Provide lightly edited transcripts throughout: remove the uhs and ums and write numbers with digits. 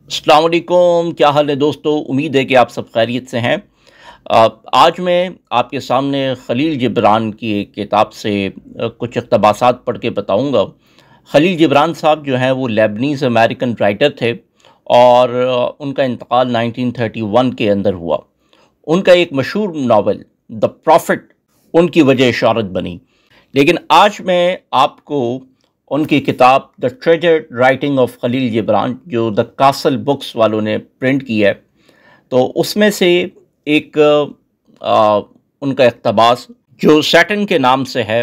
السلام علیکم، کیا حال ہے دوستو؟ امید ہے کہ آپ سب خیریت سے ہیں۔ آج میں آپ کے سامنے خلیل جبران کی ایک کتاب سے کچھ اقتباسات پڑھ کے بتاؤں گا۔ خلیل جبران صاحب جو ہیں وہ لیبنیز امریکن رائٹر تھے اور ان کا انتقال 1931 کے اندر ہوا۔ ان کا ایک مشہور ناول دی پروفٹ ان کی وجہ شہرت بنی، لیکن آج میں آپ کو ان کی کتاب دا ٹریجرڈ رائٹنگ آف خلیل جبران جو دا کاسل بکس والوں نے پرنٹ کی ہے، تو اس میں سے ایک ان کا اقتباس جو سیٹن کے نام سے ہے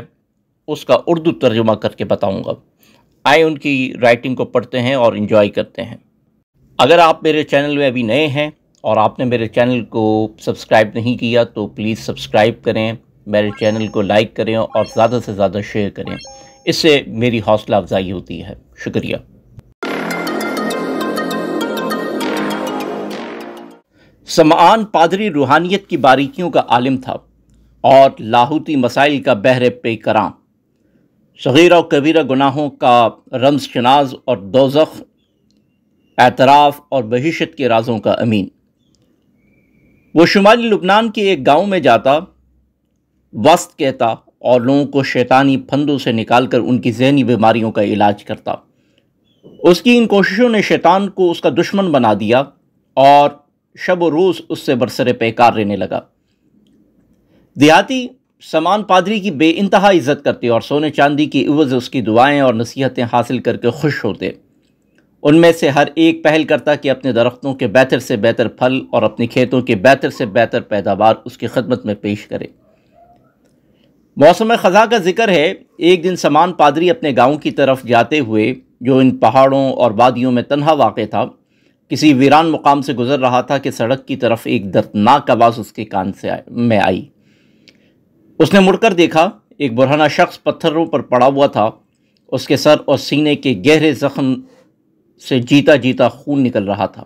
اس کا اردو ترجمہ کر کے بتاؤں گا۔ آئے ان کی رائٹنگ کو پڑھتے ہیں اور انجوائے کرتے ہیں۔ اگر آپ میرے چینل میں ابھی نئے ہیں اور آپ نے میرے چینل کو سبسکرائب نہیں کیا تو پلیز سبسکرائب کریں، میرے چینل کو لائک کریں اور زیادہ سے زیادہ شیئر کریں، اس سے میری حوصلہ افزائی ہوتی ہے۔ شکریہ۔ سمعان پادری روحانیت کی باریکیوں کا عالم تھا اور لاہوتی مسائل کا بحر پے کراں، صغیرہ و کبیرہ گناہوں کا رمز شناس اور دوزخ، اعتراف اور بہشت کے رازوں کا امین۔ وہ شمالی لبنان کے ایک گاؤں میں جاتا، وسط کہتا اور لوگوں کو شیطانی پھندوں سے نکال کر ان کی ذہنی بیماریوں کا علاج کرتا۔ اس کی ان کوششوں نے شیطان کو اس کا دشمن بنا دیا اور شب و روز اس سے برسر پیکار رہنے لگا۔ دیہاتی سمان پادری کی بے انتہا عزت کرتے اور سونے چاندی کی عوض اس کی دعائیں اور نصیحتیں حاصل کر کے خوش ہوتے۔ ان میں سے ہر ایک پہل کرتا کہ اپنے درختوں کے بہتر سے بہتر پھل اور اپنے کھیتوں کے بہتر سے بہتر پیداوار اس کی خدمت میں پیش کرے۔ موسم خزاں کا ذکر ہے، ایک دن سمان پادری اپنے گاؤں کی طرف جاتے ہوئے جو ان پہاڑوں اور وادیوں میں تنہا واقع تھا، کسی ویران مقام سے گزر رہا تھا کہ سڑک کی طرف ایک دردناک آواز اس کے کان میں آئی۔ اس نے مڑ کر دیکھا، ایک برہنہ شخص پتھروں پر پڑا ہوا تھا، اس کے سر اور سینے کے گہرے زخم سے جیتا جیتا خون نکل رہا تھا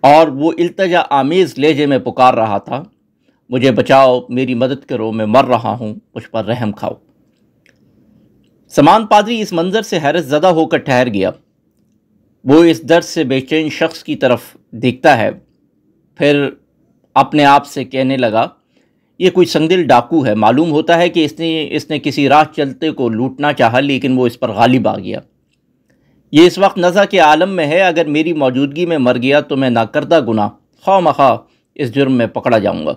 اور وہ التجا آمیز لہجے میں پکار رہا تھا، مجھے بچاؤ، میری مدد کرو، میں مر رہا ہوں، مجھ پر رحم کھاؤ۔ سمان پادری اس منظر سے حیرت زدہ ہو کر ٹھہر گیا۔ وہ اس درد سے بے چین شخص کی طرف دیکھتا ہے، پھر اپنے آپ سے کہنے لگا، یہ کوئی سنگدل ڈاکو ہے، معلوم ہوتا ہے کہ اس نے کسی راہ چلتے کو لوٹنا چاہا لیکن وہ اس پر غالب آ گیا۔ یہ اس وقت نزع کے عالم میں ہے، اگر میری موجودگی میں مر گیا تو میں ناکردہ گناہ خواہ مخواہ اس جرم میں پکڑا جاؤں گا۔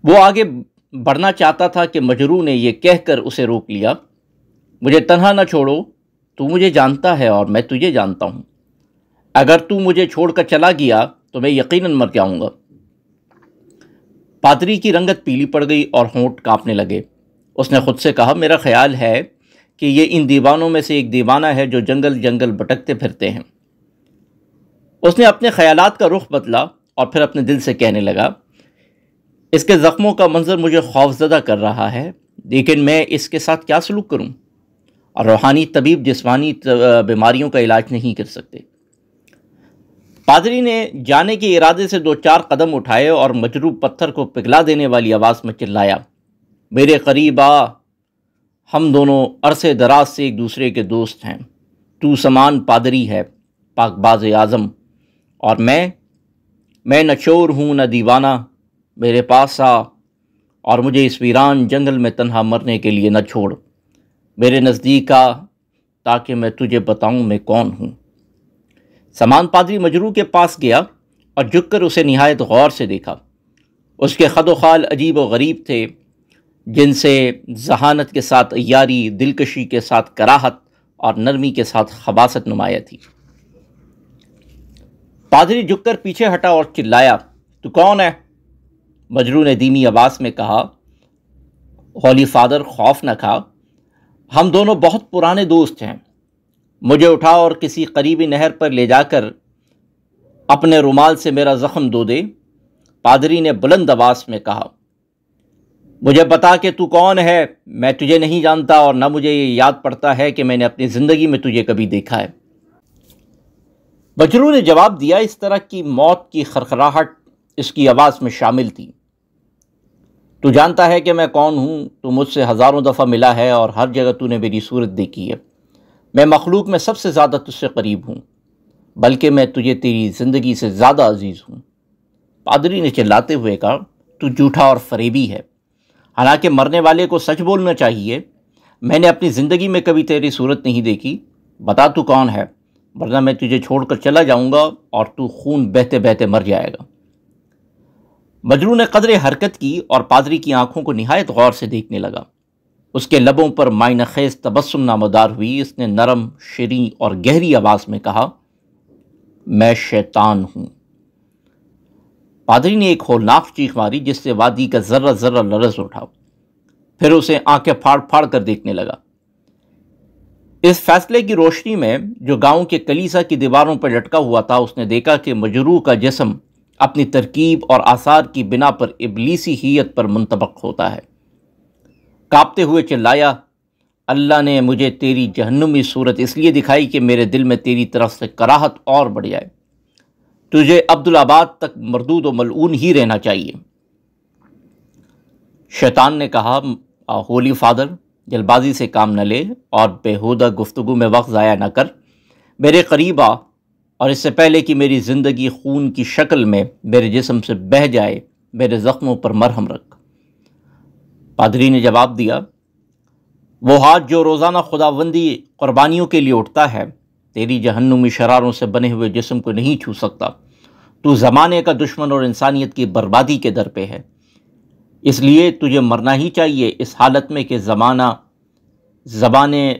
وہ آگے بڑھنا چاہتا تھا کہ مجروح نے یہ کہہ کر اسے روک لیا، مجھے تنہا نہ چھوڑو، تو مجھے جانتا ہے اور میں تجھے جانتا ہوں، اگر تو مجھے چھوڑ کر چلا گیا تو میں یقیناً مر جاؤں گا۔ پادری کی رنگت پیلی پڑ گئی اور ہونٹ کانپنے لگے۔ اس نے خود سے کہا، میرا خیال ہے کہ یہ ان دیوانوں میں سے ایک دیوانہ ہے جو جنگل جنگل بھٹکتے پھرتے ہیں۔ اس نے اپنے خیالات کا رخ بدلا اور پھر اپنے دل سے کہنے لگا، اس کے زخموں کا منظر مجھے خوفزدہ کر رہا ہے، لیکن میں اس کے ساتھ کیا سلوک کروں؟ اور روحانی طبیب جسمانی بیماریوں کا علاج نہیں کر سکتے۔ پادری نے جانے کے ارادے سے 2-4 قدم اٹھائے اور مجروح پتھر کو پگھلا دینے والی آواز میں چلایا، میرے قریب آ، ہم دونوں عرصے دراز سے ایک دوسرے کے دوست ہیں، تو سمان پادری ہے، پاک باز اعظم، اور میں نہ چور ہوں نہ دیوانہ، میرے پاس آ اور مجھے اس ویران جنگل میں تنہا مرنے کے لیے نہ چھوڑ، میرے نزدیک آ تاکہ میں تجھے بتاؤں میں کون ہوں۔ سمان پادری مجروح کے پاس گیا اور جھک کر اسے نہایت غور سے دیکھا۔ اس کے خد و خال عجیب و غریب تھے، جن سے ذہانت کے ساتھ عیاری، دلکشی کے ساتھ کراہت اور نرمی کے ساتھ خباثت نمایاں تھی۔ پادری جھک کر پیچھے ہٹا اور چلایا، تو کون ہے؟ مجروح نے دھیمی آواز میں کہا، ہولی فادر، خوف نہ کھا، ہم دونوں بہت پرانے دوست ہیں، مجھے اٹھا اور کسی قریبی نہر پر لے جا کر اپنے رومال سے میرا زخم دھو دے۔ پادری نے بلند آواز میں کہا، مجھے بتا کہ تو کون ہے، میں تجھے نہیں جانتا اور نہ مجھے یہ یاد پڑتا ہے کہ میں نے اپنی زندگی میں تجھے کبھی دیکھا ہے۔ مجروح نے جواب دیا، اس طرح کی موت کی خرخراہٹ اس کی آواز میں شامل تھی، تو جانتا ہے کہ میں کون ہوں، تو مجھ سے ہزاروں دفعہ ملا ہے اور ہر جگہ تو نے میری صورت دیکھی ہے، میں مخلوق میں سب سے زیادہ تجھ سے قریب ہوں، بلکہ میں تجھے تیری زندگی سے زیادہ عزیز ہوں۔ پادری نے چلاتے ہوئے کہا، تو جھوٹا اور فریبی ہے، حالانکہ مرنے والے کو سچ بولنا چاہیے۔ میں نے اپنی زندگی میں کبھی تیری صورت نہیں دیکھی، بتا تو کون ہے، ورنہ میں تجھے چھوڑ کر چلا جاؤں گا اور تو خون بہتے بہتے مر جائے گا۔ مجنون نے قدرے حرکت کی اور پادری کی آنکھوں کو نہایت غور سے دیکھنے لگا۔ اس کے لبوں پر معنی خیز تبسم نامودار ہوئی۔ اس نے نرم، شیریں اور گہری آواز میں کہا، میں شیطان ہوں۔ پادری نے ایک ہولناک چیخ ماری جس سے وادی کا ذرہ ذرہ لرز اٹھا، پھر اسے آنکھیں پھاڑ پھاڑ کر دیکھنے لگا۔ اس فیصلے کی روشنی میں جو گاؤں کے کلیسا کی دیواروں پر لٹکا ہوا تھا، اس نے دیکھا کہ مجروح کا جسم اپنی ترکیب اور آثار کی بنا پر ابلیسی ہیت پر منطبق ہوتا ہے۔ کانپتے ہوئے چلایا، اللہ نے مجھے تیری جہنمی صورت اس لیے دکھائی کہ میرے دل میں تیری طرف سے کراہت اور بڑھ جائے۔ تجھے عبدالآباد تک مردود و ملعون ہی رہنا چاہیے۔ شیطان نے کہا، ہولی فادر، جلد بازی سے کام نہ لے اور بیہودہ گفتگو میں وقت ضائع نہ کر، میرے قریب آ اور اس سے پہلے کہ میری زندگی خون کی شکل میں میرے جسم سے بہہ جائے، میرے زخموں پر مرہم رکھ۔ پادری نے جواب دیا، وہ ہاتھ جو روزانہ خداوندی قربانیوں کے لیے اٹھتا ہے، تیری جہنمی شراروں سے بنے ہوئے جسم کو نہیں چھو سکتا۔ تو زمانے کا دشمن اور انسانیت کی بربادی کے در پہ ہے، اس لیے تجھے مرنا ہی چاہیے، اس حالت میں کہ زبانیں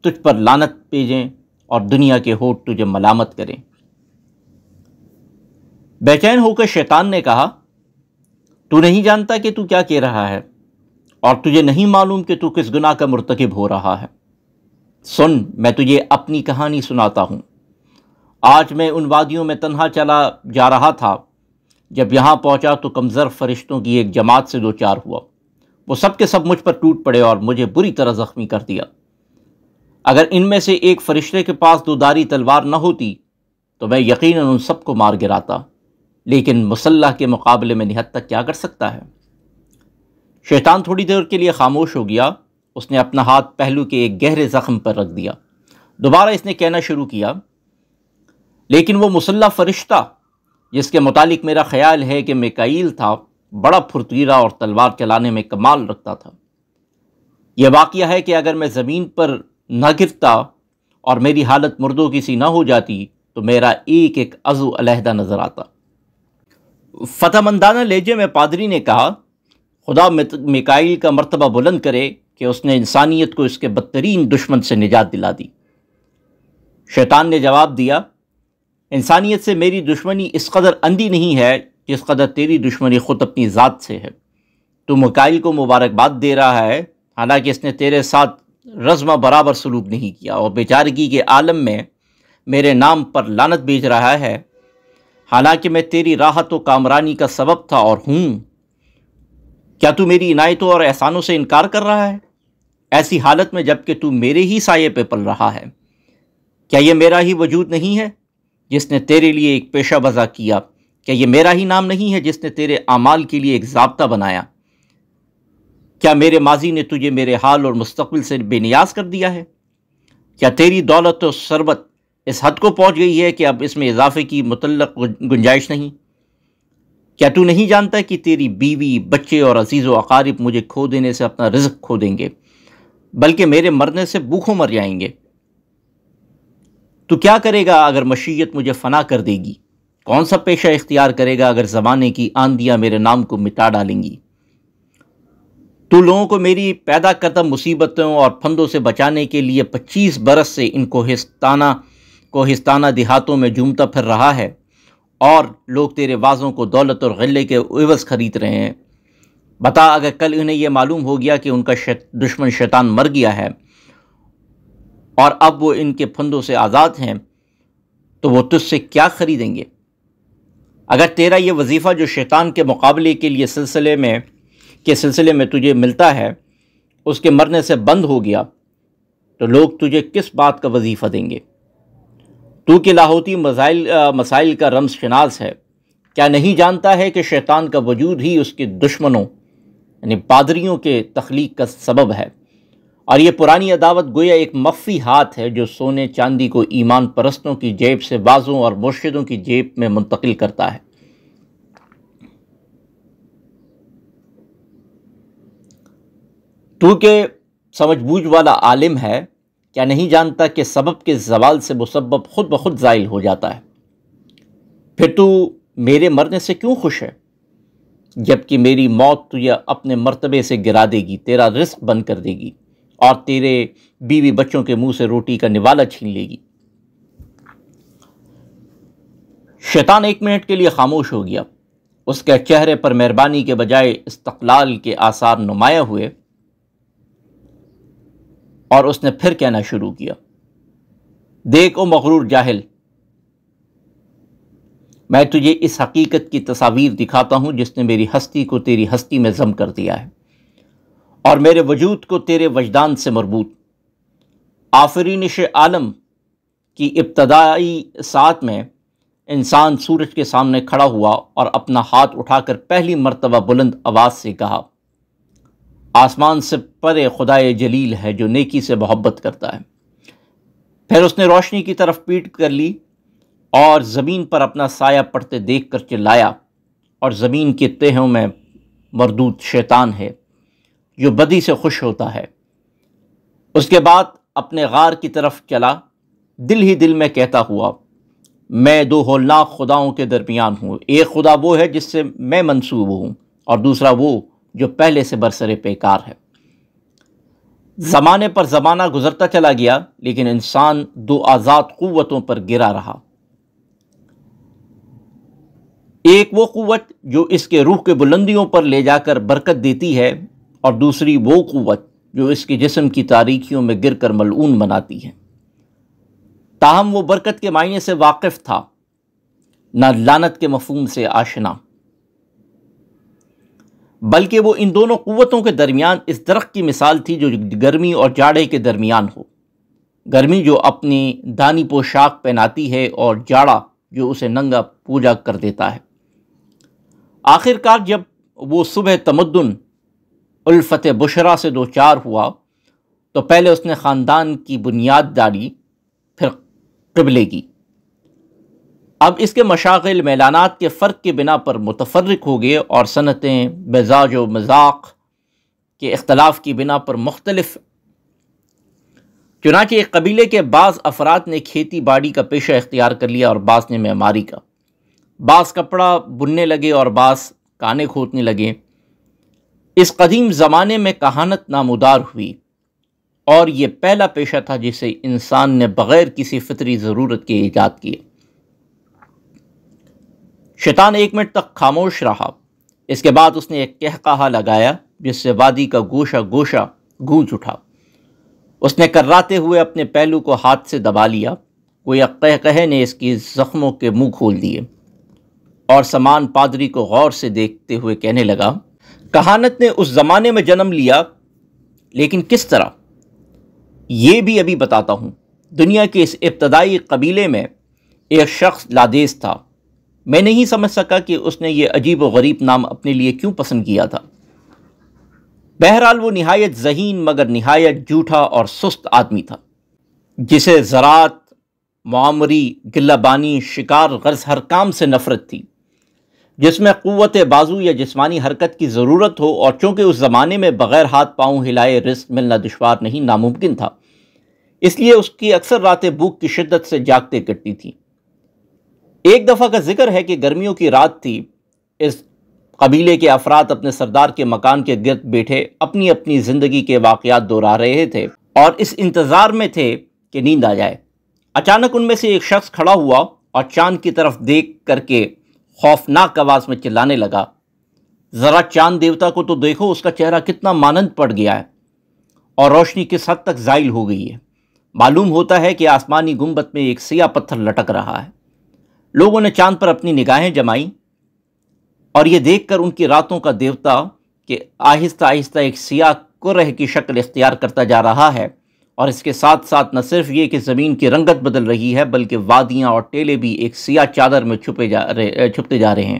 تجھ پر لعنت بھیجیں اور دنیا کے ہونٹ تجھے ملامت کریں۔ بے چین ہو کر شیطان نے کہا، تو نہیں جانتا کہ تو کیا کہہ رہا ہے، اور تجھے نہیں معلوم کہ تو کس گناہ کا مرتکب ہو رہا ہے۔ سن، میں تجھے اپنی کہانی سناتا ہوں۔ آج میں ان وادیوں میں تنہا چلا جا رہا تھا، جب یہاں پہنچا تو کمزر فرشتوں کی ایک جماعت سے دوچار ہوا۔ وہ سب کے سب مجھ پر ٹوٹ پڑے اور مجھے بری طرح زخمی کر دیا۔ اگر ان میں سے ایک فرشتے کے پاس دوداری تلوار نہ ہوتی تو میں یقیناً ان سب کو مار گراتا، لیکن مسلح کے مقابلے میں نہتک کیا کر سکتا ہے؟ شیطان تھوڑی دیر کے لیے خاموش ہو گیا۔ اس نے اپنا ہاتھ پہلو کے ایک گہرے زخم پر رکھ دیا۔ دوبارہ اس نے کہنا شروع کیا، لیکن وہ مسلح فرشتہ جس کے متعلق میرا خیال ہے کہ میکائیل تھا، بڑا پھرتیلا اور تلوار چلانے میں کمال رکھتا تھا۔ یہ واقعہ ہے کہ اگر میں زمین پر نہ گرتا اور میری حالت مردوں کی سی نہ ہو جاتی تو میرا ایک ایک عضو علیحدہ نظر آتا۔ فتح مندانہ لہجے میں پادری نے کہا، خدا میکائیل کا مرتبہ بلند کرے کہ اس نے انسانیت کو اس کے بدترین دشمن سے نجات دلا دی۔ شیطان نے جواب دیا، انسانیت سے میری دشمنی اس قدر اندھی نہیں ہے جس قدر تیری دشمنی خود اپنی ذات سے ہے۔ تو میکائیل کو مبارکباد دے رہا ہے، حالانکہ اس نے تیرے ساتھ رزمہ برابر سلوک نہیں کیا اور بیچارگی کے عالم میں میرے نام پر لعنت بھیج رہا ہے، حالانکہ میں تیری راحت و کامرانی کا سبب تھا اور ہوں۔ کیا تو میری عنایتوں اور احسانوں سے انکار کر رہا ہے، ایسی حالت میں جب کہ تو میرے ہی سائے پہ پل رہا ہے؟ کیا یہ میرا ہی وجود نہیں ہے جس نے تیرے لیے ایک پیشہ بزا کیا؟ کیا یہ میرا ہی نام نہیں ہے جس نے تیرے اعمال کے لیے ایک ضابطہ بنایا؟ کیا میرے ماضی نے تجھے میرے حال اور مستقبل سے بے نیاز کر دیا ہے؟ کیا تیری دولت و ثروت اس حد کو پہنچ گئی ہے کہ اب اس میں اضافے کی مطلق گنجائش نہیں؟ کیا تو نہیں جانتا کہ تیری بیوی، بچے اور عزیز و اقارب مجھے کھو دینے سے اپنا رزق کھو دیں گے، بلکہ میرے مرنے سے بھوکوں مر جائیں گے؟ تو کیا کرے گا اگر مشیت مجھے فنا کر دے گی؟ کون سا پیشہ اختیار کرے گا اگر زمانے کی آندیاں میرے نام کو مٹا ڈالیں گی؟ تو لوگوں کو میری پیدا کردہ مصیبتوں اور پھندوں سے بچانے کے لیے 25 برس سے ان کوہستانہ دیہاتوں میں جھومتا پھر رہا ہے، اور لوگ تیرے وعظوں کو دولت اور غلے کے عوض خرید رہے ہیں۔ بتا، اگر کل انہیں یہ معلوم ہو گیا کہ ان کا دشمن شیطان مر گیا ہے اور اب وہ ان کے پھندوں سے آزاد ہیں، تو وہ تجھ سے کیا خریدیں گے؟ اگر تیرا یہ وظیفہ جو شیطان کے مقابلے کے لیے سلسلے میں تجھے ملتا ہے اس کے مرنے سے بند ہو گیا، تو لوگ تجھے کس بات کا وظیفہ دیں گے؟ تو کہ لاہوتی مسائل کا رمز شناس ہے، کیا نہیں جانتا ہے کہ شیطان کا وجود ہی اس کے دشمنوں یعنی پادریوں کے تخلیق کا سبب ہے، اور یہ پرانی عداوت گویا ایک مخفی ہاتھ ہے جو سونے چاندی کو ایمان پرستوں کی جیب سے بازوں اور مرشدوں کی جیب میں منتقل کرتا ہے۔ تو کہ سمجھ بوجھ والا عالم ہے، کیا نہیں جانتا کہ سبب کے زوال سے مسبب خود بخود زائل ہو جاتا ہے؟ پھر تو میرے مرنے سے کیوں خوش ہے، جبکہ میری موت تجھے اپنے مرتبے سے گرا دے گی، تیرا رزق بند کر دے گی اور تیرے بیوی بچوں کے منہ سے روٹی کا نوالہ چھین لے گی۔ شیطان 1 منٹ کے لیے خاموش ہو گیا۔ اس کے چہرے پر مہربانی کے بجائے استقلال کے آثار نمایاں ہوئے، اور اس نے پھر کہنا شروع کیا، دیکھ او مغرور جاہل، میں تجھے اس حقیقت کی تصاویر دکھاتا ہوں جس نے میری ہستی کو تیری ہستی میں ضم کر دیا ہے اور میرے وجود کو تیرے وجدان سے مربوط۔ آفرینش عالم کی ابتدائی ساعت میں انسان سورج کے سامنے کھڑا ہوا اور اپنا ہاتھ اٹھا کر پہلی مرتبہ بلند آواز سے کہا، آسمان سے پرے خدائے جلیل ہے جو نیکی سے محبت کرتا ہے۔ پھر اس نے روشنی کی طرف پیٹ کر لی اور زمین پر اپنا سایہ پڑتے دیکھ کر چلایا، اور زمین کے تہوں میں مردود شیطان ہے جو بدی سے خوش ہوتا ہے۔ اس کے بعد اپنے غار کی طرف چلا، دل ہی دل میں کہتا ہوا، میں 2 ہولناک خداؤں کے درمیان ہوں، ایک خدا وہ ہے جس سے میں منسوب ہوں اور دوسرا وہ جو پہلے سے برسر پیکار ہے۔ زمانے پر زمانہ گزرتا چلا گیا، لیکن انسان 2 آزاد قوتوں پر گرا رہا۔ ایک وہ قوت جو اس کے روح کے بلندیوں پر لے جا کر برکت دیتی ہے، اور دوسری وہ قوت جو اس کے جسم کی تاریکیوں میں گر کر ملعون بناتی ہے۔ تاہم وہ برکت کے معنی سے واقف تھا، نہ لعنت کے مفہوم سے آشنا، بلکہ وہ ان دونوں قوتوں کے درمیان اس درخت کی مثال تھی جو گرمی اور جاڑے کے درمیان ہو۔ گرمی جو اپنی دانی پوشاک پہناتی ہے اور جاڑا جو اسے ننگا پوجا کر دیتا ہے۔ آخر کار جب وہ صبح تمدن الفت بشرا سے دوچار ہوا تو پہلے اس نے خاندان کی بنیاد ڈالی، پھر قبلے کی۔ اب اس کے مشاغل میلانات کے فرق کے بنا پر متفرق ہو گئے اور صنعتیں مزاج و مذاق کے اختلاف کی بنا پر مختلف۔ چنانچہ ایک قبیلے کے بعض افراد نے کھیتی باڑی کا پیشہ اختیار کر لیا اور بعض نے معماری کا، بعض کپڑا بننے لگے اور بعض کانے کھودنے لگے۔ اس قدیم زمانے میں کہانت نامودار ہوئی، اور یہ پہلا پیشہ تھا جسے انسان نے بغیر کسی فطری ضرورت کے ایجاد کیا۔ شیطان 1 منٹ تک خاموش رہا، اس کے بعد اس نے ایک قہقہا لگایا جس سے وادی کا گوشہ گوشہ گونج اٹھا۔ اس نے کرراتے ہوئے اپنے پہلو کو ہاتھ سے دبا لیا، گویا قہقہے نے اس کی زخموں کے منہ کھول دیے، اور سمان پادری کو غور سے دیکھتے ہوئے کہنے لگا، کہانت نے اس زمانے میں جنم لیا، لیکن کس طرح؟ یہ بھی ابھی بتاتا ہوں۔ دنیا کے اس ابتدائی قبیلے میں ایک شخص لادیس تھا۔ میں نہیں سمجھ سکا کہ اس نے یہ عجیب و غریب نام اپنے لیے کیوں پسند کیا تھا۔ بہرحال وہ نہایت ذہین مگر نہایت جھوٹا اور سست آدمی تھا، جسے زراعت، معمری، گلہ بانی، شکار غرض ہر کام سے نفرت تھی جس میں قوت بازو یا جسمانی حرکت کی ضرورت ہو، اور چونکہ اس زمانے میں بغیر ہاتھ پاؤں ہلائے رزق ملنا دشوار نہیں ناممکن تھا، اس لیے اس کی اکثر راتیں بھوک کی شدت سے جاگتے کٹتی تھیں۔ ایک دفعہ کا ذکر ہے کہ گرمیوں کی رات تھی، اس قبیلے کے افراد اپنے سردار کے مکان کے گرد بیٹھے اپنی اپنی زندگی کے واقعات دہرا رہے تھے اور اس انتظار میں تھے کہ نیند آ جائے۔ اچانک ان میں سے ایک شخص کھڑا ہوا اور چاند کی طرف دیکھ کر کے خوفناک آواز میں چلانے لگا، ذرا چاند دیوتا کو تو دیکھو، اس کا چہرہ کتنا مانند پڑ گیا ہے اور روشنی کس حد تک زائل ہو گئی ہے۔ معلوم ہوتا ہے کہ آسمانی گنبد میں ایک سیاہ پتھر لٹک رہا ہے۔ لوگوں نے چاند پر اپنی نگاہیں جمائیں اور یہ دیکھ کر ان کی راتوں کا دیوتا کہ آہستہ آہستہ ایک سیاہ کرہ کی شکل اختیار کرتا جا رہا ہے، اور اس کے ساتھ ساتھ نہ صرف یہ کہ زمین کی رنگت بدل رہی ہے بلکہ وادیاں اور ٹیلے بھی ایک سیاہ چادر میں چھپتے جا رہے ہیں۔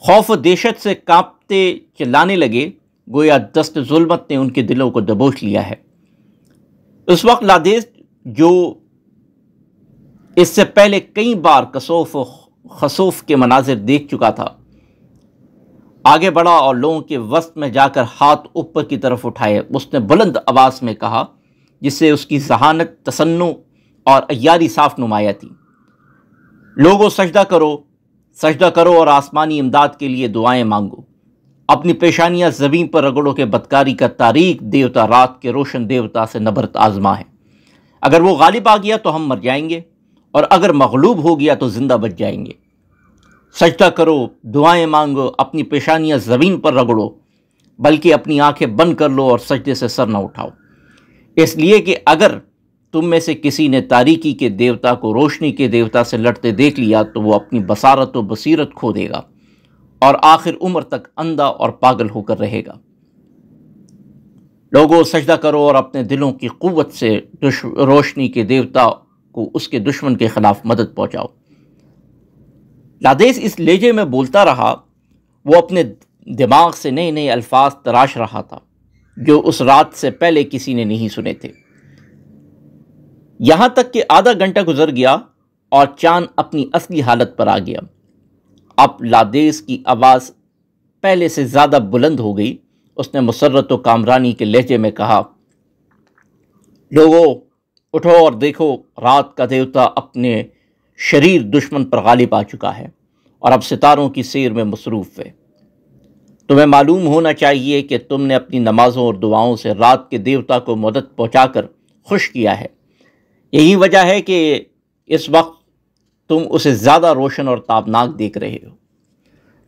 خوف و دہشت سے کانپتے چلانے لگے، گویا دست ظلمت نے ان کے دلوں کو دبوچ لیا ہے۔ اس وقت لادیس جو اس سے پہلے کئی بار کسوف و خسوف کے مناظر دیکھ چکا تھا، آگے بڑھا اور لوگوں کے وسط میں جا کر ہاتھ اوپر کی طرف اٹھائے۔ اس نے بلند آواز میں کہا، جس سے اس کی ذہانت، تصنع اور عیاری صاف نمایاں تھی، لوگوں سجدہ کرو اور آسمانی امداد کے لیے دعائیں مانگو۔ اپنی پیشانیاں زمین پر رگڑو کے بدکاری کا تاریک دیوتا رات کے روشن دیوتا سے نبرد آزما ہے۔ اگر وہ غالب آ گیا تو ہم مر جائیں گے، اور اگر مغلوب ہو گیا تو زندہ بچ جائیں گے۔ سجدہ کرو، دعائیں مانگو، اپنی پیشانیاں زمین پر رگڑو، بلکہ اپنی آنکھیں بند کر لو اور سجدے سے سر نہ اٹھاؤ، اس لیے کہ اگر تم میں سے کسی نے تاریکی کے دیوتا کو روشنی کے دیوتا سے لڑتے دیکھ لیا تو وہ اپنی بصارت و بصیرت کھو دے گا اور آخر عمر تک اندھا اور پاگل ہو کر رہے گا۔ لوگوں سجدہ کرو اور اپنے دلوں کی قوت سے روشنی کے دیوتا کو اس کے دشمن کے خلاف مدد پہنچاؤ۔ لادیس اس لہجے میں بولتا رہا۔ وہ اپنے دماغ سے نئے نئے الفاظ تراش رہا تھا جو اس رات سے پہلے کسی نے نہیں سنے تھے، یہاں تک کہ آدھا گھنٹہ گزر گیا اور چاند اپنی اصلی حالت پر آ گیا۔ اب لادیس کی آواز پہلے سے زیادہ بلند ہو گئی۔ اس نے مسرت و کامرانی کے لہجے میں کہا، لوگوں اٹھو اور دیکھو، رات کا دیوتا اپنے شریر دشمن پر غالب آ چکا ہے اور اب ستاروں کی سیر میں مصروف ہے۔ تمہیں معلوم ہونا چاہیے کہ تم نے اپنی نمازوں اور دعاؤں سے رات کے دیوتا کو مدد پہنچا کر خوش کیا ہے۔ یہی وجہ ہے کہ اس وقت تم اسے زیادہ روشن اور تابناک دیکھ رہے ہو۔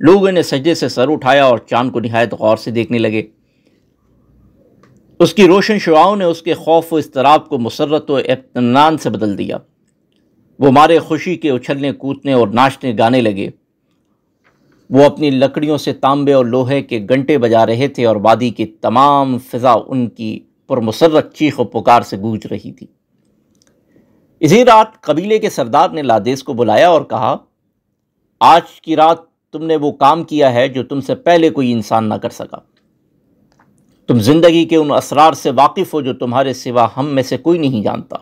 لوگوں نے سجدے سے سر اٹھایا اور چاند کو نہایت غور سے دیکھنے لگے۔ اس کی روشن شعاؤں نے اس کے خوف و اضطراب کو مسرت و اطمینان سے بدل دیا۔ وہ مارے خوشی کے اچھلنے کودنے اور ناچنے گانے لگے۔ وہ اپنی لکڑیوں سے تانبے اور لوہے کے گھنٹے بجا رہے تھے اور وادی کی تمام فضا ان کی پرمسرت چیخ و پکار سے گونج رہی تھی۔ اسی رات قبیلے کے سردار نے لادیس کو بلایا اور کہا، آج کی رات تم نے وہ کام کیا ہے جو تم سے پہلے کوئی انسان نہ کر سکا۔ تم زندگی کے ان اسرار سے واقف ہو جو تمہارے سوا ہم میں سے کوئی نہیں جانتا۔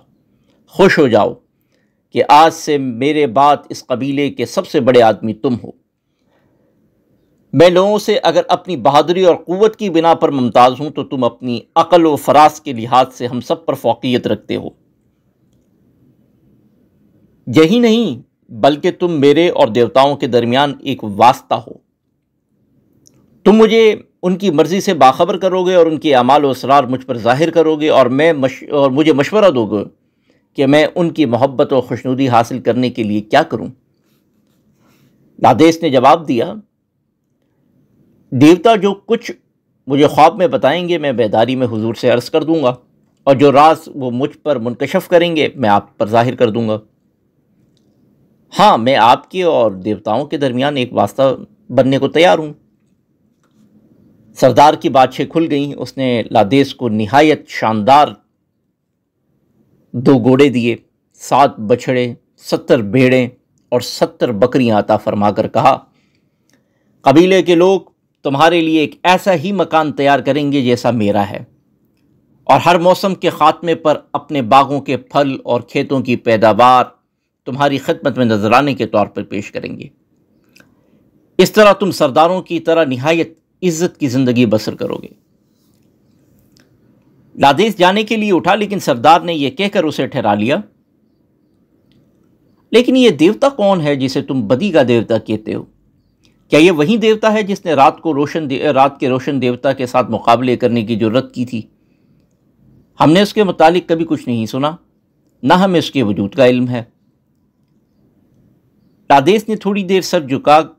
خوش ہو جاؤ کہ آج سے میرے بعد اس قبیلے کے سب سے بڑے آدمی تم ہو۔ میں لوگوں سے اگر اپنی بہادری اور قوت کی بنا پر ممتاز ہوں تو تم اپنی عقل و فراست کے لحاظ سے ہم سب پر فوقیت رکھتے ہو۔ یہی نہیں بلکہ تم میرے اور دیوتاؤں کے درمیان ایک واسطہ ہو۔ تم مجھے ان کی مرضی سے باخبر کرو گے اور ان کے اعمال و اسرار مجھ پر ظاہر کرو گے اور مجھے مشورہ دو گے کہ میں ان کی محبت اور خوشنودی حاصل کرنے کے لیے کیا کروں۔ لادیس نے جواب دیا، دیوتا جو کچھ مجھے خواب میں بتائیں گے میں بیداری میں حضور سے عرض کر دوں گا، اور جو راز وہ مجھ پر منکشف کریں گے میں آپ پر ظاہر کر دوں گا۔ ہاں، میں آپ کے اور دیوتاؤں کے درمیان ایک واسطہ بننے کو تیار ہوں۔ سردار کی باتیں کھل گئیں۔ اس نے لادیس کو نہایت شاندار 2 گھوڑے دیے، 7 بچھڑے، 70 بھیڑیں اور 70 بکریاں عطا فرما کر کہا، قبیلے کے لوگ تمہارے لیے ایک ایسا ہی مکان تیار کریں گے جیسا میرا ہے، اور ہر موسم کے خاتمے پر اپنے باغوں کے پھل اور کھیتوں کی پیداوار تمہاری خدمت میں نذرانے کے طور پر پیش کریں گے۔ اس طرح تم سرداروں کی طرح نہایت عزت کی زندگی بسر کرو گے۔ لادیس جانے کے لیے اٹھا، لیکن سردار نے یہ کہہ کر اسے ٹھہرا لیا، لیکن یہ دیوتا کون ہے جسے تم بدی کا دیوتا کہتے ہو؟ کیا یہ وہی دیوتا ہے جس نے رات کے روشن دیوتا کے ساتھ مقابلے کرنے کی جرت کی تھی؟ ہم نے اس کے متعلق کبھی کچھ نہیں سنا، نہ ہمیں اس کے وجود کا علم ہے۔ لادیس نے تھوڑی دیر سر جھکانے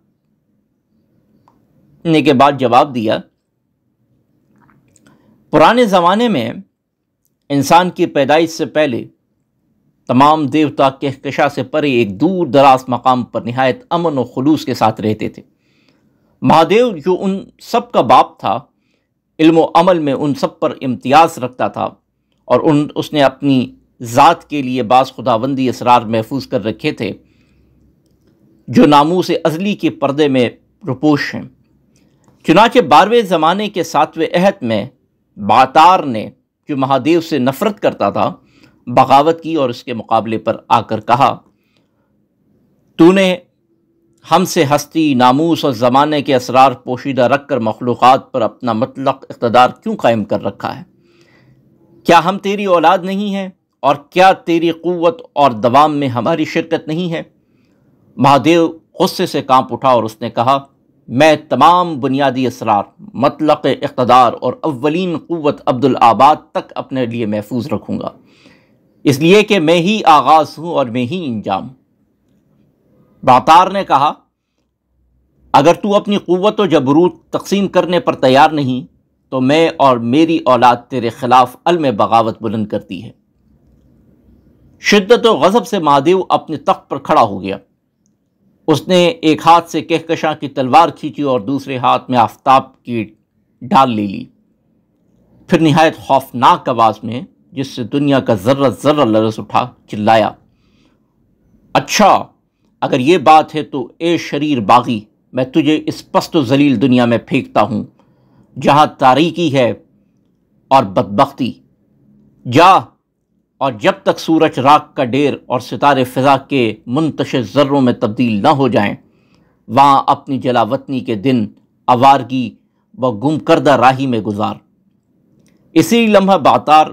کے بعد جواب دیا، پرانے زمانے میں انسان کی پیدائش سے پہلے تمام دیوتا کہکشاں سے پرے ایک دور دراز مقام پر نہایت امن و خلوص کے ساتھ رہتے تھے۔ مہادیو جو ان سب کا باپ تھا، علم و عمل میں ان سب پر امتیاز رکھتا تھا، اور اس نے اپنی ذات کے لیے بعض خداوندی اسرار محفوظ کر رکھے تھے جو ناموس ازلی کے پردے میں رپوش ہیں۔ چنانچہ 12ویں زمانے کے 7ویں عہد میں بعتار نے، جو مہادیو سے نفرت کرتا تھا، بغاوت کی اور اس کے مقابلے پر آ کر کہا، تو نے ہم سے ہستی، ناموس اور زمانے کے اسرار پوشیدہ رکھ کر مخلوقات پر اپنا مطلق اقتدار کیوں قائم کر رکھا ہے؟ کیا ہم تیری اولاد نہیں ہیں؟ اور کیا تیری قوت اور دوام میں ہماری شرکت نہیں ہے؟ مہادیو غصے سے کانپ اٹھا اور اس نے کہا، میں تمام بنیادی اسرار، مطلق اقتدار اور اولین قوت عبدالآباد تک اپنے لیے محفوظ رکھوں گا، اس لیے کہ میں ہی آغاز ہوں اور میں ہی انجام۔ بعتار نے کہا، اگر تو اپنی قوت و جبروت تقسیم کرنے پر تیار نہیں تو میں اور میری اولاد تیرے خلاف علم بغاوت بلند کرتی ہے۔ شدت و غضب سے مہادیو اپنے تخت پر کھڑا ہو گیا۔ اس نے ایک ہاتھ سے کہکشاں کی تلوار کھینچی اور دوسرے ہاتھ میں آفتاب کی ڈال لے لی۔ پھر نہایت خوفناک آواز میں، جس سے دنیا کا ذرہ ذرہ لرز اٹھا، چلایا، اچھا اگر یہ بات ہے تو اے شریر باغی، میں تجھے اس پست و ذلیل دنیا میں پھینکتا ہوں جہاں تاریکی ہے اور بدبختی۔ جا، اور جب تک سورج راک کا ڈیر اور ستارے فضا کے منتشر ذروں میں تبدیل نہ ہو جائیں، وہاں اپنی جلاوطنی کے دن آوارگی و گم کردہ راہی میں گزار۔ اسی لمحہ بعتار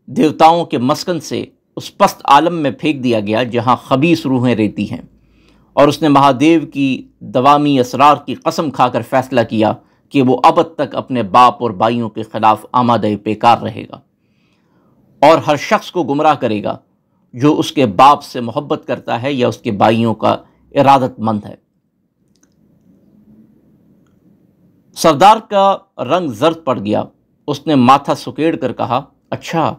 دیوتاؤں کے مسکن سے اس پست عالم میں پھینک دیا گیا جہاں خبیث روحیں رہتی ہیں، اور اس نے مہادیو کی دوامی اسرار کی قسم کھا کر فیصلہ کیا کہ وہ ابد تک اپنے باپ اور بھائیوں کے خلاف آمادہ پیکار رہے گا اور ہر شخص کو گمراہ کرے گا جو اس کے باپ سے محبت کرتا ہے یا اس کے بھائیوں کا ارادت مند ہے۔ سردار کا رنگ زرد پڑ گیا۔ اس نے ماتھا سکیڑ کر کہا، اچھا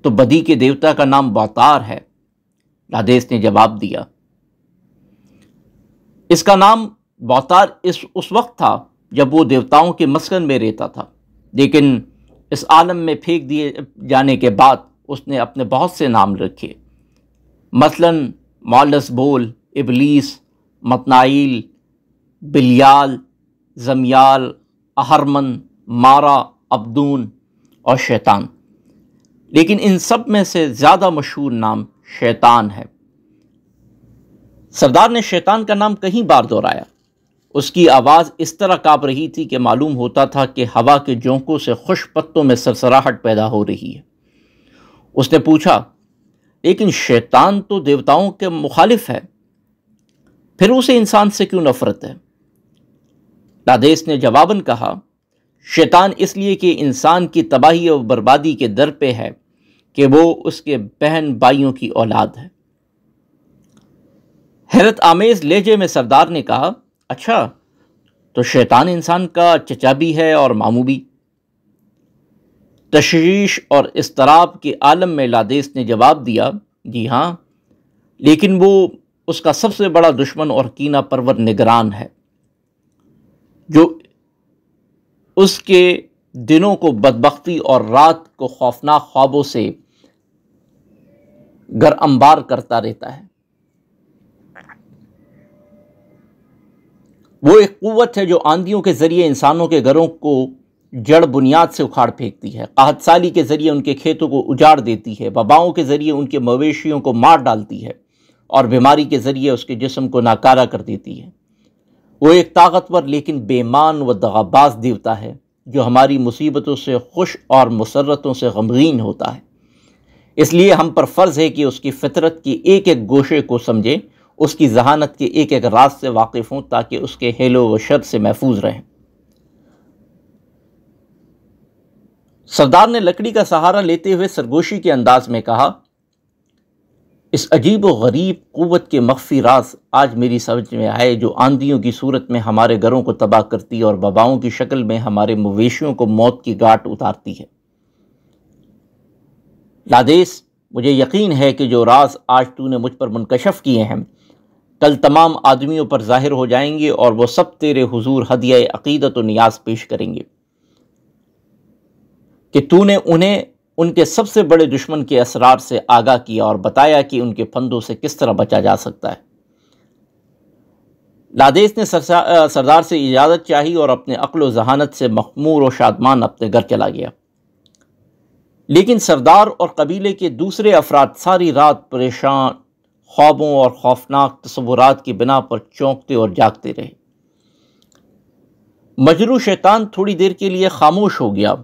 تو بدی کے دیوتا کا نام بعتار ہے؟ لادیس نے جواب دیا، اس کا نام بعتار اس وقت تھا جب وہ دیوتاؤں کے مسکن میں رہتا تھا، لیکن اس عالم میں پھینک دیے جانے کے بعد اس نے اپنے بہت سے نام رکھے، مثلاً مالس بول، ابلیس، متنائیل، بلیال، زمیال، اہرمن، مارا، عبدون اور شیطان، لیکن ان سب میں سے زیادہ مشہور نام شیطان ہے۔ سردار نے شیطان کا نام کئی بار دہرایا۔ اس کی آواز اس طرح کانپ رہی تھی کہ معلوم ہوتا تھا کہ ہوا کے جھونکوں سے خشک پتوں میں سرسراہٹ پیدا ہو رہی ہے۔ اس نے پوچھا، لیکن شیطان تو دیوتاؤں کے مخالف ہے، پھر اسے انسان سے کیوں نفرت ہے؟ لادیس نے جواباً کہا، شیطان اس لیے کہ انسان کی تباہی اور بربادی کے در پہ ہے کہ وہ اس کے بہن بھائیوں کی اولاد ہے۔ حیرت آمیز لہجے میں سردار نے کہا، اچھا تو شیطان انسان کا چچا بھی ہے اور ماموں بھی؟ تشویش اور اضطراب کے عالم میں لادیس نے جواب دیا، جی ہاں، لیکن وہ اس کا سب سے بڑا دشمن اور کینہ پرور نگران ہے، جو اس کے دنوں کو بدبختی اور رات کو خوفناک خوابوں سے گرانبار کرتا رہتا ہے۔ وہ ایک قوت ہے جو آندھیوں کے ذریعے انسانوں کے گھروں کو جڑ بنیاد سے اکھاڑ پھینکتی ہے، قحط سالی کے ذریعے ان کے کھیتوں کو اجاڑ دیتی ہے، وباؤں کے ذریعے ان کے مویشیوں کو مار ڈالتی ہے، اور بیماری کے ذریعے اس کے جسم کو ناکارہ کر دیتی ہے۔ وہ ایک طاقتور لیکن بے ایمان و دغاباز دیوتا ہے جو ہماری مصیبتوں سے خوش اور مسرتوں سے غمگین ہوتا ہے۔ اس لیے ہم پر فرض ہے کہ اس کی فطرت کی ایک ایک گوشے کو سمجھیں، اس کی ذہانت کے ایک ایک راز سے واقف ہوں تاکہ اس کے حیل و شر سے محفوظ رہیں۔ سردار نے لکڑی کا سہارا لیتے ہوئے سرگوشی کے انداز میں کہا، اس عجیب و غریب قوت کے مخفی راز آج میری سمجھ میں آئے جو آندھیوں کی صورت میں ہمارے گھروں کو تباہ کرتی اور وباؤں کی شکل میں ہمارے مویشیوں کو موت کی گھاٹ اتارتی ہے۔ لادیس، مجھے یقین ہے کہ جو راز آج تو نے مجھ پر منکشف کیے ہیں کل تمام آدمیوں پر ظاہر ہو جائیں گے اور وہ سب تیرے حضور ہدیہ عقیدت و نیاز پیش کریں گے کہ تو نے انہیں ان کے سب سے بڑے دشمن کے اسرار سے آگاہ کیا اور بتایا کہ ان کے پھندوں سے کس طرح بچا جا سکتا ہے۔ لادیس نے سردار سے اجازت چاہی اور اپنے عقل و ذہانت سے مخمور و شادمان اپنے گھر چلا گیا، لیکن سردار اور قبیلے کے دوسرے افراد ساری رات پریشان، خوابوں اور خوفناک تصورات کی بنا پر چونکتے اور جاگتے رہے۔ مجروح شیطان تھوڑی دیر کے لیے خاموش ہو گیا۔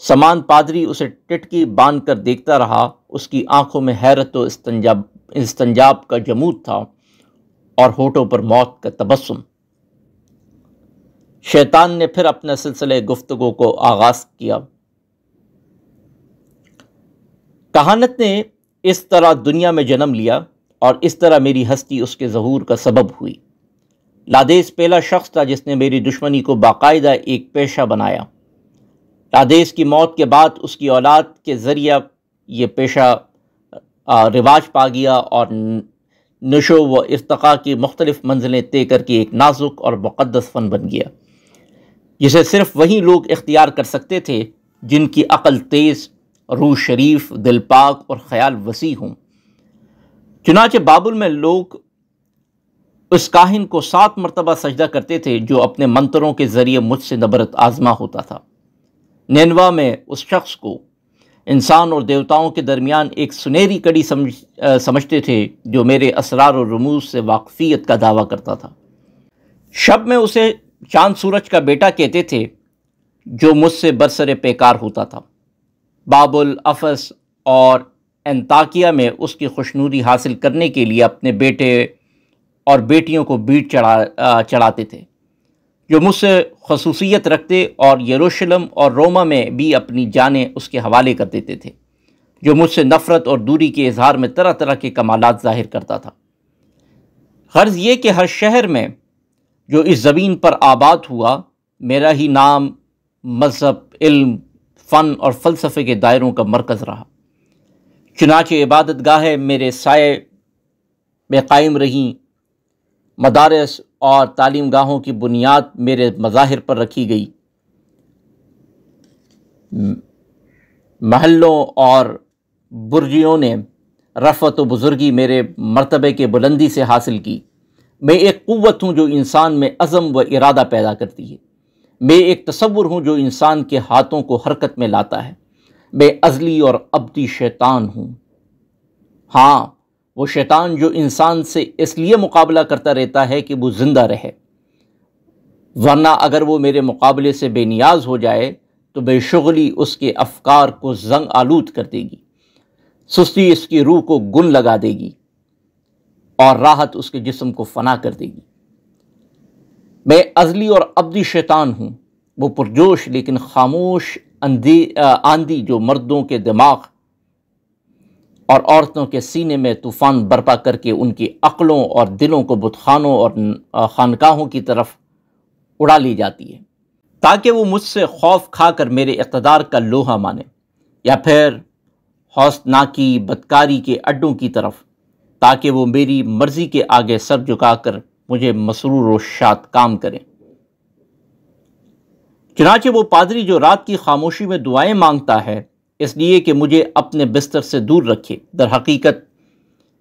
سمان پادری اسے ٹٹکی باندھ کر دیکھتا رہا۔ اس کی آنکھوں میں حیرت و استنجاب کا جمود تھا اور ہونٹوں پر موت کا تبسم۔ شیطان نے پھر اپنے سلسلے گفتگو کو آغاز کیا۔ کہانت نے اس طرح دنیا میں جنم لیا اور اس طرح میری ہستی اس کے ظہور کا سبب ہوئی۔ لادیس پہلا شخص تھا جس نے میری دشمنی کو باقاعدہ ایک پیشہ بنایا۔ لادیس کی موت کے بعد اس کی اولاد کے ذریعہ یہ پیشہ رواج پا گیا اور نشو و ارتقاء کی مختلف منزلیں طے کر کے ایک نازک اور مقدس فن بن گیا، جسے صرف وہی لوگ اختیار کر سکتے تھے جن کی عقل تیز، روح شریف، دل پاک اور خیال وسیع ہوں۔ چنانچہ بابل میں لوگ اس کاہن کو 7 مرتبہ سجدہ کرتے تھے جو اپنے منتروں کے ذریعے مجھ سے نبرت آزما ہوتا تھا۔ نینوا میں اس شخص کو انسان اور دیوتاؤں کے درمیان ایک سنہری کڑی سمجھتے تھے جو میرے اسرار و رموز سے واقفیت کا دعویٰ کرتا تھا۔ شب میں اسے چاند سورج کا بیٹا کہتے تھے جو مجھ سے برسر پیکار ہوتا تھا۔ بابل، افس اور انطاکیہ میں اس کی خوشنودی حاصل کرنے کے لیے اپنے بیٹے اور بیٹیوں کو بیٹ چڑھاتے تھے جو مجھ سے خصوصیت رکھتے، اور یروشلم اور روما میں بھی اپنی جانیں اس کے حوالے کر دیتے تھے جو مجھ سے نفرت اور دوری کے اظہار میں طرح طرح کے کمالات ظاہر کرتا تھا۔ غرض یہ کہ ہر شہر میں جو اس زمین پر آباد ہوا میرا ہی نام مذہب، علم، فن اور فلسفے کے دائروں کا مرکز رہا۔ چنانچہ عبادت گاہیں میرے سائے میں قائم رہیں، مدارس اور تعلیم گاہوں کی بنیاد میرے مظاہر پر رکھی گئی، محلوں اور برجیوں نے رفعت و بزرگی میرے مرتبے کے بلندی سے حاصل کی۔ میں ایک قوت ہوں جو انسان میں عزم و ارادہ پیدا کرتی ہے۔ میں ایک تصور ہوں جو انسان کے ہاتھوں کو حرکت میں لاتا ہے۔ میں ازلی اور ابدی شیطان ہوں۔ ہاں، وہ شیطان جو انسان سے اس لیے مقابلہ کرتا رہتا ہے کہ وہ زندہ رہے، ورنہ اگر وہ میرے مقابلے سے بے نیاز ہو جائے تو بے شغلی اس کے افکار کو زنگ آلود کر دے گی، سستی اس کی روح کو گن لگا دے گی اور راحت اس کے جسم کو فنا کر دے گی۔ میں ازلی اور ابدی شیطان ہوں، وہ پرجوش لیکن خاموش آندھی جو مردوں کے دماغ اور عورتوں کے سینے میں طوفان برپا کر کے ان کی عقلوں اور دلوں کو بتخانوں اور خانقاہوں کی طرف اڑا لی جاتی ہے تاکہ وہ مجھ سے خوف کھا کر میرے اقتدار کا لوہا مانے، یا پھر حوصناکی بدکاری کے اڈوں کی طرف تاکہ وہ میری مرضی کے آگے سر جھکا کر مجھے مسرور و شاد کام کریں۔ چنانچہ وہ پادری جو رات کی خاموشی میں دعائیں مانگتا ہے اس لیے کہ مجھے اپنے بستر سے دور رکھے، در حقیقت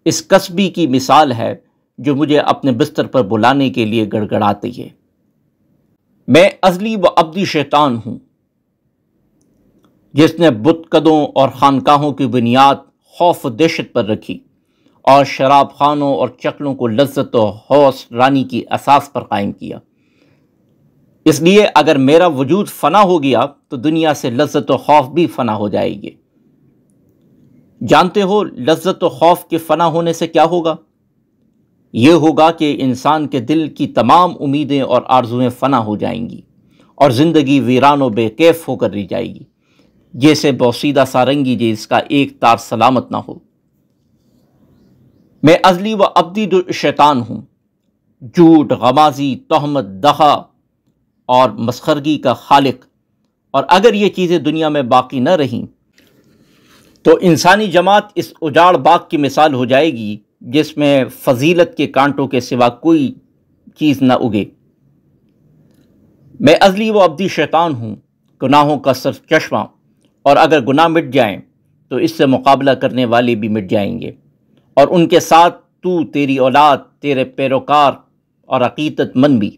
اس کسبی کی مثال ہے جو مجھے اپنے بستر پر بلانے کے لیے گڑگڑاتی ہے۔ میں ازلی و ابدی شیطان ہوں جس نے بت قدوں اور خانقاہوں کی بنیاد خوف و دہشت پر رکھی اور شراب خانوں اور چکلوں کو لذت و ہوش رانی کی اساس پر قائم کیا۔ اس لیے اگر میرا وجود فنا ہو گیا تو دنیا سے لذت و خوف بھی فنا ہو جائے گی۔ جانتے ہو لذت و خوف کے فنا ہونے سے کیا ہوگا؟ یہ ہوگا کہ انسان کے دل کی تمام امیدیں اور آرزویں فنا ہو جائیں گی اور زندگی ویران و بے کیف ہو کر رہ جائے گی، جیسے بوسیدہ سارنگی جس کا ایک تار سلامت نہ ہو۔ میں ازلی و ابدی شیطان ہوں، جھوٹ، غمازی، تہمت، دغا اور مسخرگی کا خالق، اور اگر یہ چیزیں دنیا میں باقی نہ رہیں تو انسانی جماعت اس اجاڑ باغ کی مثال ہو جائے گی جس میں فضیلت کے کانٹوں کے سوا کوئی چیز نہ اگے۔ میں ازلی و ابدی شیطان ہوں، گناہوں کا سرچشمہ، اور اگر گناہ مٹ جائیں تو اس سے مقابلہ کرنے والے بھی مٹ جائیں گے، اور ان کے ساتھ تو، تیری اولاد، تیرے پیروکار اور عقیدت مند بھی۔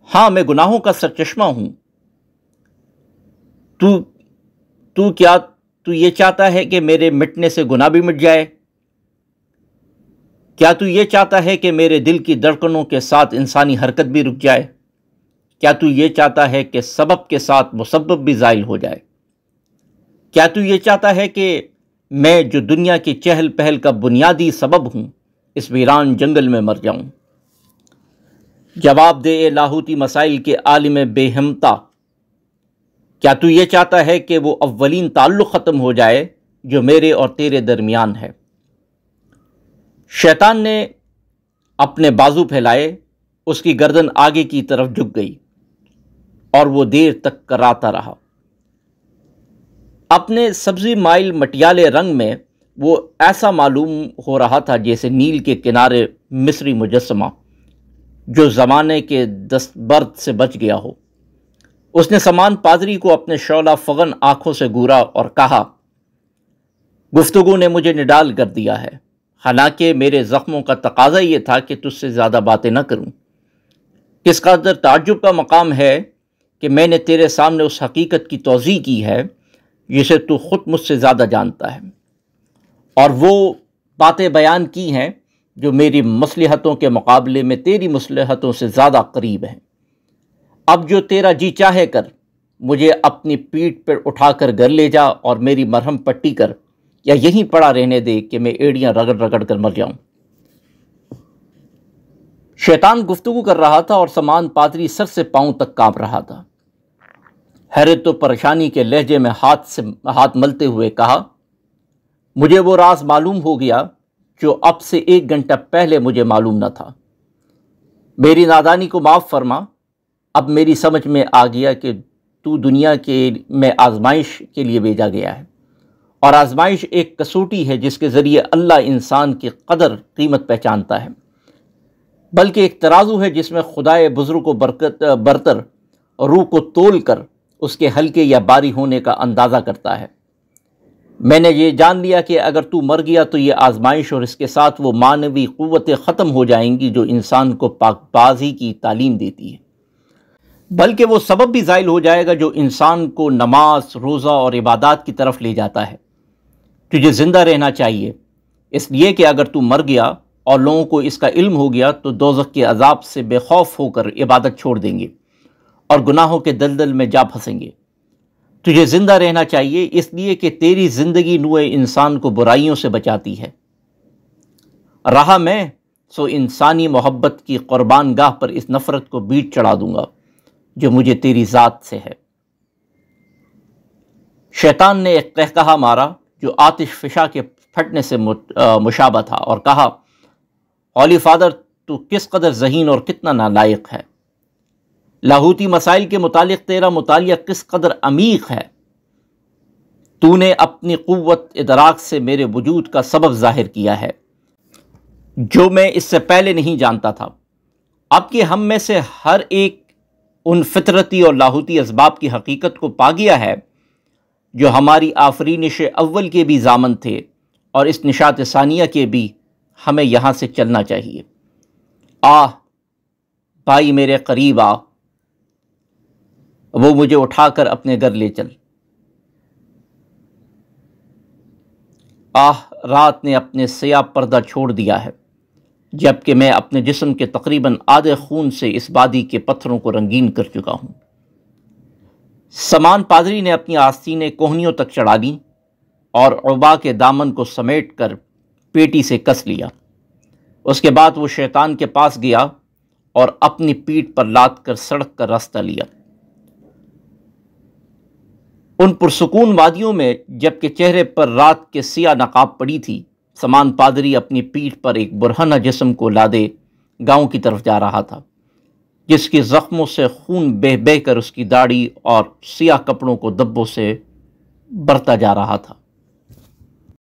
ہاں، میں گناہوں کا سرچشمہ ہوں۔ تو یہ چاہتا ہے کہ میرے مٹنے سے گناہ بھی مٹ جائے؟ کیا تو یہ چاہتا ہے کہ میرے دل کی دھڑکنوں کے ساتھ انسانی حرکت بھی رک جائے؟ کیا تو یہ چاہتا ہے کہ سبب کے ساتھ مسبب بھی زائل ہو جائے؟ کیا تو یہ چاہتا ہے کہ میں جو دنیا کی چہل پہل کا بنیادی سبب ہوں اس ویران جنگل میں مر جاؤں؟ جواب دے اے لاہوتی مسائل کے عالم بے ہمتا، کیا تو یہ چاہتا ہے کہ وہ اولین تعلق ختم ہو جائے جو میرے اور تیرے درمیان ہے؟ شیطان نے اپنے بازو پھیلائے، اس کی گردن آگے کی طرف جھک گئی اور وہ دیر تک کراتا رہا۔ اپنے سبزی مائل مٹیالے رنگ میں وہ ایسا معلوم ہو رہا تھا جیسے نیل کے کنارے مصری مجسمہ جو زمانے کے دستبرد سے بچ گیا ہو۔ اس نے سمان پادری کو اپنے شعلہ فغن آنکھوں سے گورا اور کہا، گفتگو نے مجھے نڈال کر دیا ہے، حالانکہ میرے زخموں کا تقاضا یہ تھا کہ تجھ سے زیادہ باتیں نہ کروں۔ کس قدر تعجب کا مقام ہے کہ میں نے تیرے سامنے اس حقیقت کی توضیح کی ہے جسے تو خود مجھ سے زیادہ جانتا ہے، اور وہ باتیں بیان کی ہیں جو میری مصلحتوں کے مقابلے میں تیری مصلحتوں سے زیادہ قریب ہیں۔ اب جو تیرا جی چاہے کر، مجھے اپنی پیٹھ پر اٹھا کر گھر لے جا اور میری مرہم پٹی کر، یا یہیں پڑا رہنے دے کہ میں ایڑیاں رگڑ رگڑ کر مر جاؤں۔ شیطان گفتگو کر رہا تھا اور سمان پادری سر سے پاؤں تک کانپ رہا تھا۔ حیرت و پریشانی کے لہجے میں ہاتھ ملتے ہوئے کہا، مجھے وہ راز معلوم ہو گیا جو اب سے 1 گھنٹہ پہلے مجھے معلوم نہ تھا۔ میری نادانی کو معاف فرما۔ اب میری سمجھ میں آ گیا کہ تو دنیا میں آزمائش کے لیے بھیجا گیا ہے، اور آزمائش ایک کسوٹی ہے جس کے ذریعے اللہ انسان کی قدر قیمت پہچانتا ہے، بلکہ ایک ترازو ہے جس میں خدائے بزرگ و برتر روح کو تول کر اس کے ہلکے یا باری ہونے کا اندازہ کرتا ہے۔ میں نے یہ جان لیا کہ اگر تو مر گیا تو یہ آزمائش اور اس کے ساتھ وہ معنوی قوتیں ختم ہو جائیں گی جو انسان کو پاک بازی کی تعلیم دیتی ہے، بلکہ وہ سبب بھی زائل ہو جائے گا جو انسان کو نماز، روزہ اور عبادات کی طرف لے جاتا ہے۔ تجھے زندہ رہنا چاہیے، اس لیے کہ اگر تو مر گیا اور لوگوں کو اس کا علم ہو گیا تو دوزخ کے عذاب سے بے خوف ہو کر عبادت چھوڑ دیں گے اور گناہوں کے دلدل میں جا پھنسیں گے۔ تجھے زندہ رہنا چاہیے اس لیے کہ تیری زندگی نوع انسان کو برائیوں سے بچاتی ہے۔ رہا میں سو انسانی محبت کی قربان گاہ پر اس نفرت کو بیٹ چڑھا دوں گا جو مجھے تیری ذات سے ہے۔ شیطان نے ایک قہقہا مارا جو آتش فشاں کے پھٹنے سے مشابہ تھا اور کہا، ہولی فادر، تو کس قدر ذہین اور کتنا نالائق ہے۔ لاہوتی مسائل کے متعلق تیرا مطالعہ کس قدر عمیق ہے۔ تو نے اپنی قوت ادراک سے میرے وجود کا سبب ظاہر کیا ہے جو میں اس سے پہلے نہیں جانتا تھا۔ اب کہ ہم میں سے ہر ایک ان فطرتی اور لاہوتی اسباب کی حقیقت کو پا گیا ہے جو ہماری آفرینش اول کے بھی ضامن تھے، اور اس نشاط ثانیہ کے بھی، ہمیں یہاں سے چلنا چاہیے۔ بھائی میرے قریب آ، وہ مجھے اٹھا کر اپنے گھر لے چل۔ رات نے اپنے سیاہ پردہ چھوڑ دیا ہے، جبکہ میں اپنے جسم کے تقریباً آدھے خون سے اس وادی کے پتھروں کو رنگین کر چکا ہوں۔ سمان پادری نے اپنی آستینیں کوہنیوں تک چڑھا لیں اور عبا کے دامن کو سمیٹ کر پیٹی سے کس لیا۔ اس کے بعد وہ شیطان کے پاس گیا اور اپنی پیٹھ پر لاد کر سڑک کا راستہ لیا۔ ان پرسکون وادیوں میں جبکہ چہرے پر رات کے سیاہ نقاب پڑی تھی، سمان پادری اپنی پیٹھ پر ایک برہنہ جسم کو لادے گاؤں کی طرف جا رہا تھا، جس کے زخموں سے خون بہہ بہہ کر اس کی داڑھی اور سیاہ کپڑوں کو دبوں سے برتا جا رہا تھا۔